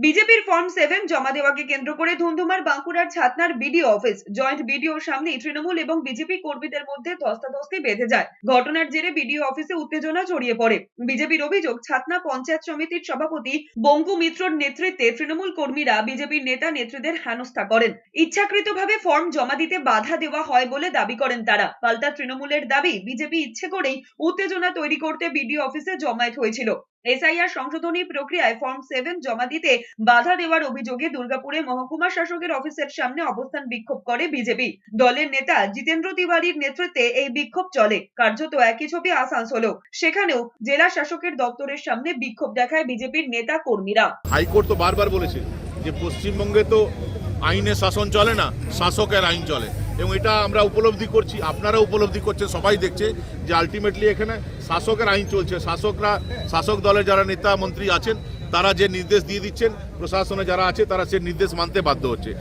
বিজেপির ফর্ম 7 জমা দেওয়াকে কেন্দ্র করে ধুন্ধুমার বাঁকুড়ার ছাতনার বিডিও অফিস। জয়েন্ট বিডিওর সামনে তৃণমূল এবং বিজেপি কর্মীদের মধ্যে ধস্তাধস্তি বেঁধে যায়। ঘটনার জেরে বিডিও অফিসে উত্তেজনা ছড়িয়ে পড়ে। বিজেপির অভিযোগ, ছাতনা পঞ্চায়েত সমিতির সভাপতি বঙ্কু মিত্রর নেতৃত্বে তৃণমূল কর্মীরা বিজেপির নেতা নেত্রীদের হেনস্থা করেন। ইচ্ছাকৃতভাবে ফর্ম জমা দিতে বাধা দেওয়া হয় বলে দাবি করেন তারা। পাল্টা তৃণমূলের দাবি, বিজেপি ইচ্ছে করেই উত্তেজনা তৈরি করতে বিডিও অফিসে জমায়েত হয়েছিল। এসআইআর সংশোধনী প্রক্রিয়ায় ফর্ম 7 জমা দিতে বাধা দেওয়ার অভিযোগে দুর্গাপুরে মহকুমা শাসকের অফিসের সামনে অবস্থান বিক্ষোভ করে বিজেপি। দলের নেতা জিতেন্দ্র তিওয়ারির নেতৃত্বে এই বিক্ষোভ চলে। কার্যত একই ছবি আসানসোলেও। সেখানেও জেলা শাসকের দপ্তরের সামনে বিক্ষোভ দেখায় বিজেপির নেতা কর্মীরা। হাইকোর্ট তো বারবার বলেছে যে পশ্চিমবঙ্গে তো আইনের শাসন চলে না, শাসকের আইন চলে, এবং এটা আমরা উপলব্ধি করছি, আপনারা উপলব্ধি করছেন, সবাই দেখছে যে আলটিমেটলি এখানে শাসকের আইন চলছে। শাসক দলের যারা নেতা মন্ত্রী আছেন তারা যে নির্দেশ দিয়ে দিচ্ছেন, প্রশাসনে যারা আছে তারা সে নির্দেশ মানতে বাধ্য হচ্ছে।